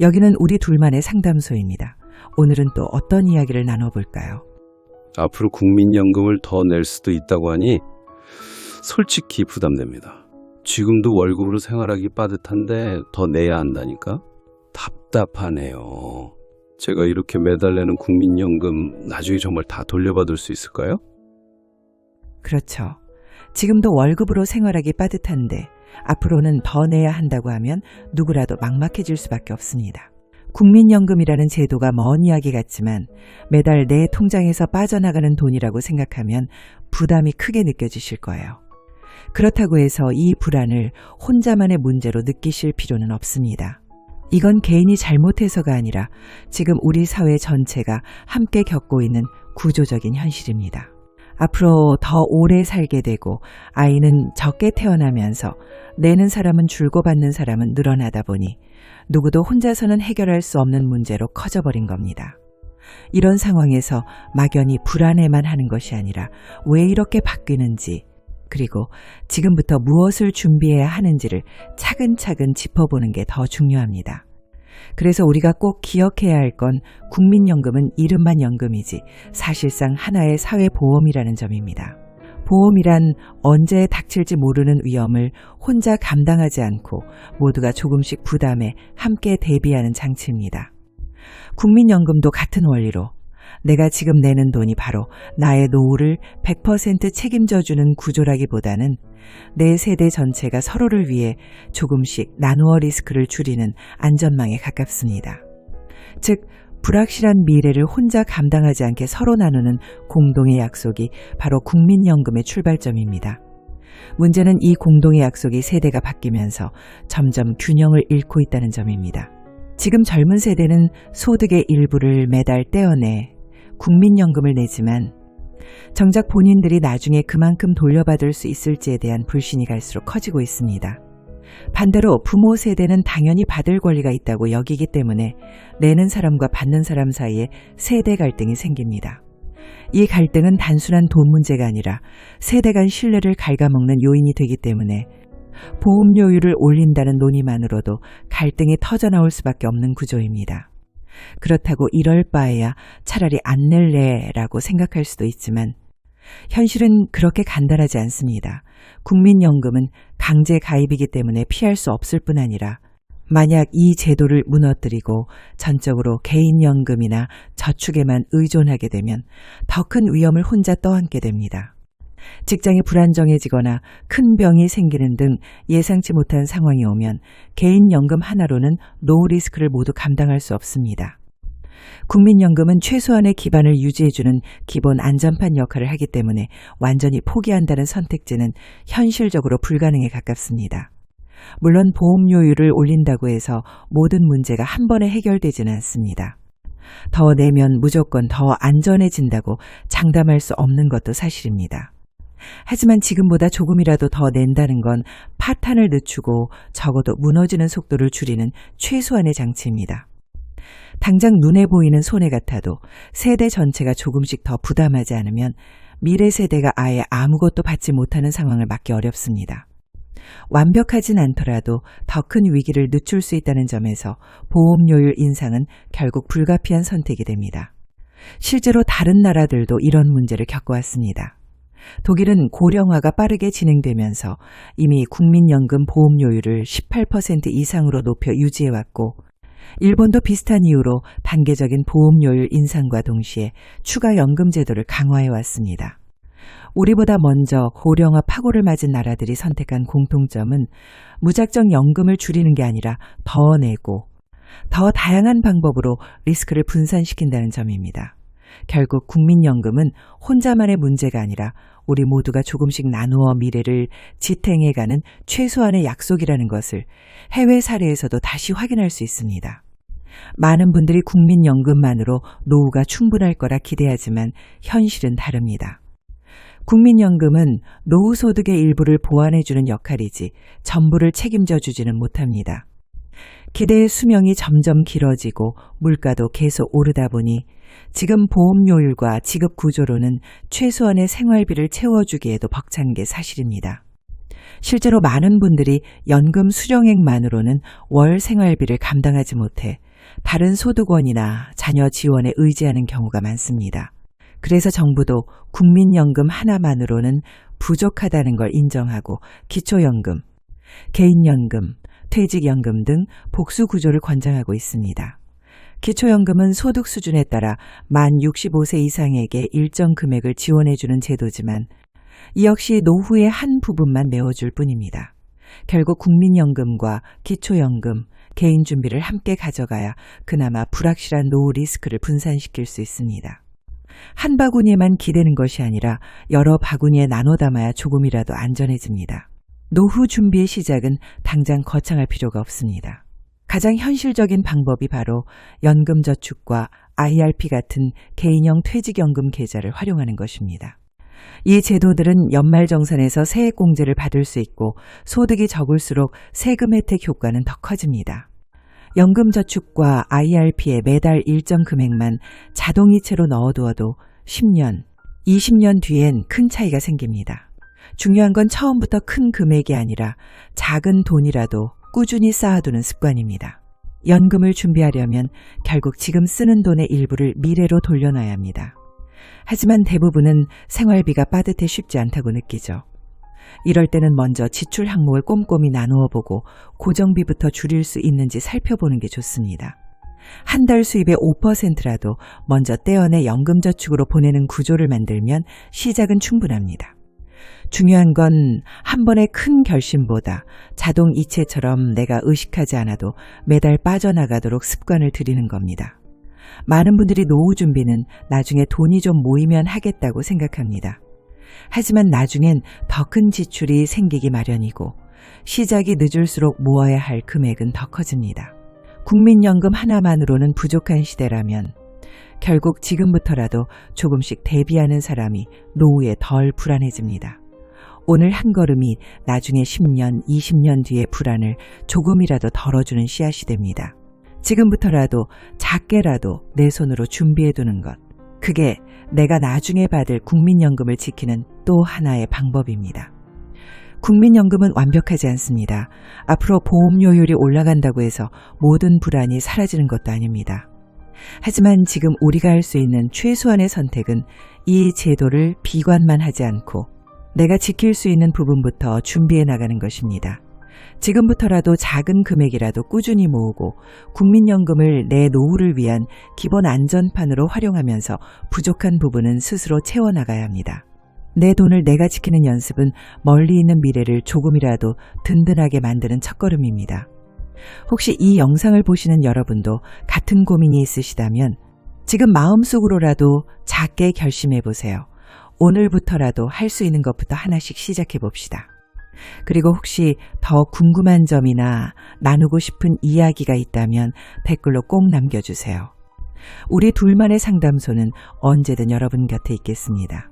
여기는 우리 둘만의 상담소입니다. 오늘은 또 어떤 이야기를 나눠볼까요? 앞으로 국민연금을 더 낼 수도 있다고 하니 솔직히 부담됩니다. 지금도 월급으로 생활하기 빠듯한데 더 내야 한다니까? 답답하네요. 제가 이렇게 매달 내는 국민연금 나중에 정말 다 돌려받을 수 있을까요? 그렇죠. 지금도 월급으로 생활하기 빠듯한데 앞으로는 더 내야 한다고 하면 누구라도 막막해질 수밖에 없습니다. 국민연금이라는 제도가 먼 이야기 같지만 매달 내 통장에서 빠져나가는 돈이라고 생각하면 부담이 크게 느껴지실 거예요. 그렇다고 해서 이 불안을 혼자만의 문제로 느끼실 필요는 없습니다. 이건 개인이 잘못해서가 아니라 지금 우리 사회 전체가 함께 겪고 있는 구조적인 현실입니다. 앞으로 더 오래 살게 되고 아이는 적게 태어나면서 내는 사람은 줄고 받는 사람은 늘어나다 보니 누구도 혼자서는 해결할 수 없는 문제로 커져버린 겁니다. 이런 상황에서 막연히 불안해만 하는 것이 아니라 왜 이렇게 바뀌는지 그리고 지금부터 무엇을 준비해야 하는지를 차근차근 짚어보는 게 더 중요합니다. 그래서 우리가 꼭 기억해야 할 건 국민연금은 이름만 연금이지 사실상 하나의 사회보험이라는 점입니다. 보험이란 언제 닥칠지 모르는 위험을 혼자 감당하지 않고 모두가 조금씩 부담에 함께 대비하는 장치입니다. 국민연금도 같은 원리로 내가 지금 내는 돈이 바로 나의 노후를 100% 책임져주는 구조라기보다는 내 세대 전체가 서로를 위해 조금씩 나누어 리스크를 줄이는 안전망에 가깝습니다. 즉, 불확실한 미래를 혼자 감당하지 않게 서로 나누는 공동의 약속이 바로 국민연금의 출발점입니다. 문제는 이 공동의 약속이 세대가 바뀌면서 점점 균형을 잃고 있다는 점입니다. 지금 젊은 세대는 소득의 일부를 매달 떼어내 국민연금을 내지만 정작 본인들이 나중에 그만큼 돌려받을 수 있을지에 대한 불신이 갈수록 커지고 있습니다. 반대로 부모 세대는 당연히 받을 권리가 있다고 여기기 때문에 내는 사람과 받는 사람 사이에 세대 갈등이 생깁니다. 이 갈등은 단순한 돈 문제가 아니라 세대 간 신뢰를 갉아먹는 요인이 되기 때문에 보험료율을 올린다는 논의만으로도 갈등이 터져나올 수밖에 없는 구조입니다. 그렇다고 이럴 바에야 차라리 안 낼래라고 생각할 수도 있지만 현실은 그렇게 간단하지 않습니다. 국민연금은 강제 가입이기 때문에 피할 수 없을 뿐 아니라 만약 이 제도를 무너뜨리고 전적으로 개인연금이나 저축에만 의존하게 되면 더 큰 위험을 혼자 떠안게 됩니다. 직장이 불안정해지거나 큰 병이 생기는 등 예상치 못한 상황이 오면 개인연금 하나로는 노후 리스크를 모두 감당할 수 없습니다. 국민연금은 최소한의 기반을 유지해주는 기본 안전판 역할을 하기 때문에 완전히 포기한다는 선택지는 현실적으로 불가능에 가깝습니다. 물론 보험료율을 올린다고 해서 모든 문제가 한 번에 해결되지는 않습니다. 더 내면 무조건 더 안전해진다고 장담할 수 없는 것도 사실입니다. 하지만 지금보다 조금이라도 더 낸다는 건 파탄을 늦추고 적어도 무너지는 속도를 줄이는 최소한의 장치입니다. 당장 눈에 보이는 손해 같아도 세대 전체가 조금씩 더 부담하지 않으면 미래 세대가 아예 아무것도 받지 못하는 상황을 막기 어렵습니다. 완벽하진 않더라도 더 큰 위기를 늦출 수 있다는 점에서 보험료율 인상은 결국 불가피한 선택이 됩니다. 실제로 다른 나라들도 이런 문제를 겪어왔습니다. 독일은 고령화가 빠르게 진행되면서 이미 국민연금 보험료율을 18% 이상으로 높여 유지해왔고 일본도 비슷한 이유로 단계적인 보험료율 인상과 동시에 추가 연금 제도를 강화해왔습니다. 우리보다 먼저 고령화 파고를 맞은 나라들이 선택한 공통점은 무작정 연금을 줄이는 게 아니라 더 내고 더 다양한 방법으로 리스크를 분산시킨다는 점입니다. 결국 국민연금은 혼자만의 문제가 아니라 우리 모두가 조금씩 나누어 미래를 지탱해가는 최소한의 약속이라는 것을 해외 사례에서도 다시 확인할 수 있습니다. 많은 분들이 국민연금만으로 노후가 충분할 거라 기대하지만 현실은 다릅니다. 국민연금은 노후소득의 일부를 보완해주는 역할이지 전부를 책임져 주지는 못합니다. 기대의 수명이 점점 길어지고 물가도 계속 오르다 보니 지금 보험료율과 지급 구조로는 최소한의 생활비를 채워주기에도 벅찬 게 사실입니다. 실제로 많은 분들이 연금 수령액만으로는 월 생활비를 감당하지 못해 다른 소득원이나 자녀 지원에 의지하는 경우가 많습니다. 그래서 정부도 국민연금 하나만으로는 부족하다는 걸 인정하고 기초연금, 개인연금, 퇴직연금 등 복수구조를 권장하고 있습니다. 기초연금은 소득 수준에 따라 만 65세 이상에게 일정 금액을 지원해주는 제도지만 이 역시 노후의 한 부분만 메워줄 뿐입니다. 결국 국민연금과 기초연금, 개인준비를 함께 가져가야 그나마 불확실한 노후 리스크를 분산시킬 수 있습니다. 한 바구니에만 기대는 것이 아니라 여러 바구니에 나눠 담아야 조금이라도 안전해집니다. 노후 준비의 시작은 당장 거창할 필요가 없습니다. 가장 현실적인 방법이 바로 연금저축과 IRP 같은 개인형 퇴직연금 계좌를 활용하는 것입니다. 이 제도들은 연말정산에서 세액공제를 받을 수 있고 소득이 적을수록 세금 혜택 효과는 더 커집니다. 연금저축과 IRP에 매달 일정 금액만 자동이체로 넣어두어도 10년, 20년 뒤엔 큰 차이가 생깁니다. 중요한 건 처음부터 큰 금액이 아니라 작은 돈이라도 꾸준히 쌓아두는 습관입니다. 연금을 준비하려면 결국 지금 쓰는 돈의 일부를 미래로 돌려놔야 합니다. 하지만 대부분은 생활비가 빠듯해 쉽지 않다고 느끼죠. 이럴 때는 먼저 지출 항목을 꼼꼼히 나누어 보고 고정비부터 줄일 수 있는지 살펴보는 게 좋습니다. 한 달 수입의 5%라도 먼저 떼어내 연금저축으로 보내는 구조를 만들면 시작은 충분합니다. 중요한 건 한 번의 큰 결심보다 자동 이체처럼 내가 의식하지 않아도 매달 빠져나가도록 습관을 들이는 겁니다. 많은 분들이 노후 준비는 나중에 돈이 좀 모이면 하겠다고 생각합니다. 하지만 나중엔 더 큰 지출이 생기기 마련이고 시작이 늦을수록 모아야 할 금액은 더 커집니다. 국민연금 하나만으로는 부족한 시대라면 결국 지금부터라도 조금씩 대비하는 사람이 노후에 덜 불안해집니다. 오늘 한 걸음이 나중에 10년, 20년 뒤의 불안을 조금이라도 덜어주는 씨앗이 됩니다. 지금부터라도 작게라도 내 손으로 준비해두는 것. 그게 내가 나중에 받을 국민연금을 지키는 또 하나의 방법입니다. 국민연금은 완벽하지 않습니다. 앞으로 보험료율이 올라간다고 해서 모든 불안이 사라지는 것도 아닙니다. 하지만 지금 우리가 할 수 있는 최소한의 선택은 이 제도를 비관만 하지 않고 내가 지킬 수 있는 부분부터 준비해 나가는 것입니다. 지금부터라도 작은 금액이라도 꾸준히 모으고 국민연금을 내 노후를 위한 기본 안전판으로 활용하면서 부족한 부분은 스스로 채워나가야 합니다. 내 돈을 내가 지키는 연습은 멀리 있는 미래를 조금이라도 든든하게 만드는 첫걸음입니다. 혹시 이 영상을 보시는 여러분도 같은 고민이 있으시다면 지금 마음속으로라도 작게 결심해 보세요. 오늘부터라도 할 수 있는 것부터 하나씩 시작해 봅시다. 그리고 혹시 더 궁금한 점이나 나누고 싶은 이야기가 있다면 댓글로 꼭 남겨주세요. 우리 둘만의 상담소는 언제든 여러분 곁에 있겠습니다.